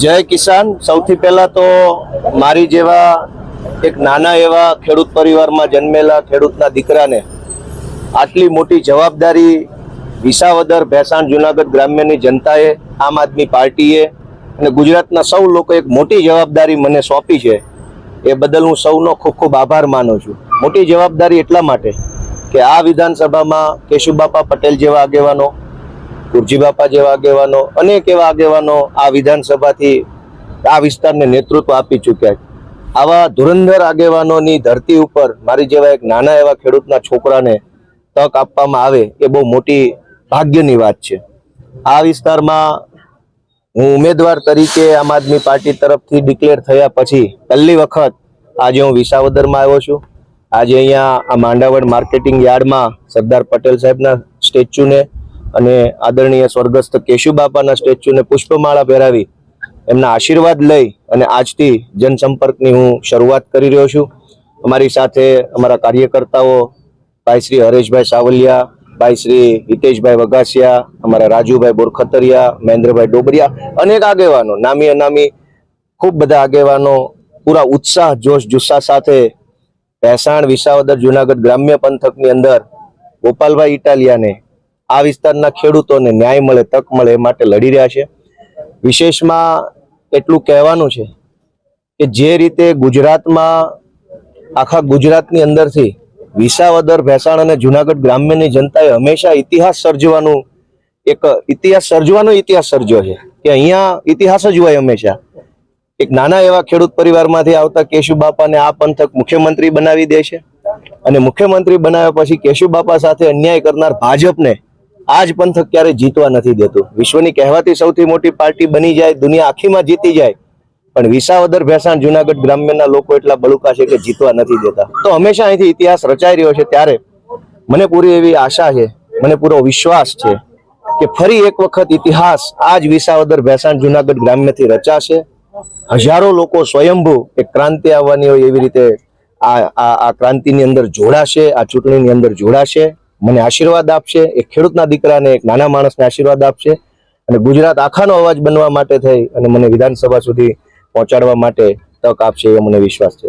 जय किसान। સૌથી પહેલા તો મારી જેવા એક નાના એવા ખેડૂત પરિવારમાં જન્મેલા ખેડૂતના દીકરાને આટલી મોટી જવાબદારી વિસાવદર ભેસાણ જુનાગઢ ગ્રામ્યની જનતાએ, આમ આદમી પાર્ટીએ અને ગુજરાતના સૌ લોકો એક મોટી જવાબદારી મને સોંપી છે, એ બદલ હું સૌનો ખૂબ ખૂબ આભાર માનું છું। મોટી જવાબદારી એટલા માટે કે આ વિધાનસભામાં કેશુબાપા પટેલ જેવા આગેવાનો, કુરજી બાપા જેવા આગેવાનો, અનેક એવા આગેવાનો આ વિધાનસભાથી આ વિસ્તારને નેતૃત્વ આપી ચૂક્યા છે। આવા ધુરંધર આગેવાનોની ધરતી ઉપર મારી જેવા એક નાના એવા ખેડૂતના છોકરાને તક આપવામાં આવે એ બહુ મોટી ભાગ્યની વાત છે। આ વિસ્તારમાં હું ઉમેદવાર તરીકે આમ આદમી પાર્ટી તરફથી ડિક્લેર થયા પછી પહેલી વખત આજે હું વિસાવદરમાં આવ્યો છું। આજે અહીંયા આ માંડાવડ માર્કેટિંગ યાર્ડમાં સરદાર પટેલ સાહેબના સ્ટેચ્યુને અને આદરણીય સ્વર્ગસ્થ કેશુબાપાના સ્ટેચ્યુને પુષ્પમાળા પહેરાવી એમના આશીર્વાદ લઈ અને આજથી જનસંપર્કની હું શરૂઆત કરી રહ્યો છું। અમારી સાથે અમારા કાર્યકર્તાઓ ભાઈ શ્રી હરેશભાઈ સાવલિયા, ભાઈ શ્રી હિતેશભાઈ વઘાસિયા, અમારા રાજુભાઈ બોરખતરિયા, મહેન્દ્રભાઈ ડોબરિયા, અનેક આગેવાનો, નામી અનામી ખૂબ બધા આગેવાનો પૂરા ઉત્સાહ, જોશ જુસ્સા સાથે ભેસાણ વિસાવદર જુનાગઢ ગ્રામ્ય પંથકની અંદર ગોપાલભાઈ ઇટાલિયાને, આ વિસ્તારના ખેડૂતોને ન્યાય મળે, તક મળે એ માટે લડી રહ્યા છે। વિશેષમાં એટલું કહેવાનું છે કે જે રીતે ગુજરાતમાં, આખા ગુજરાતની અંદરથી વિસાવદર ભેસાણ અને જુનાગઢ ગ્રામ્યની જનતાએ હંમેશા ઇતિહાસ સર્જ્યો છે કે અહીંયા ઇતિહાસ જ હોય હંમેશા। એક નાના એવા ખેડૂત પરિવારમાંથી આવતા કેશુબાપાને આ પંથક મુખ્યમંત્રી બનાવી દે છે અને મુખ્યમંત્રી બનાવ્યા પછી કેશુબાપા સાથે અન્યાય કરનાર ભાજપને આજ પંથક ક્યારે જીતવા નથી દેતું। વિશ્વની કહેવાતી સૌથી મોટી પાર્ટી બની જાય, દુનિયા આખીમાં જીતી જાય, પણ વિસાવદર ભેસાણ જુનાગઢ ગ્રામ્યના લોકો એટલા બળુકા છે કે જીતવા નથી દેતા। તો હંમેશા અહીંથી ઇતિહાસ રચાઈ રહ્યો છે। ત્યારે મને પૂરી એવી આશા છે, મને પૂરો વિશ્વાસ છે કે ફરી એક વખત ઇતિહાસ આજ વિસાવદર ભેસાણ જુનાગઢ ગ્રામ્યથી રચાશે। હજારો લોકો સ્વયંભૂ એક ક્રાંતિ આવવાની હોય એવી રીતે આ ક્રાંતિની અંદર જોડાશે, આ ચૂંટણીની અંદર જોડાશે, મને આશીર્વાદ આપશે, એક ખેડૂતના દીકરાને, એક નાના માણસને આશીર્વાદ આપશે અને ગુજરાત આખાનો અવાજ બનવા માટે થઈ અને મને વિધાનસભા સુધી પહોંચાડવા માટે તક આપશે એવો મને વિશ્વાસ છે।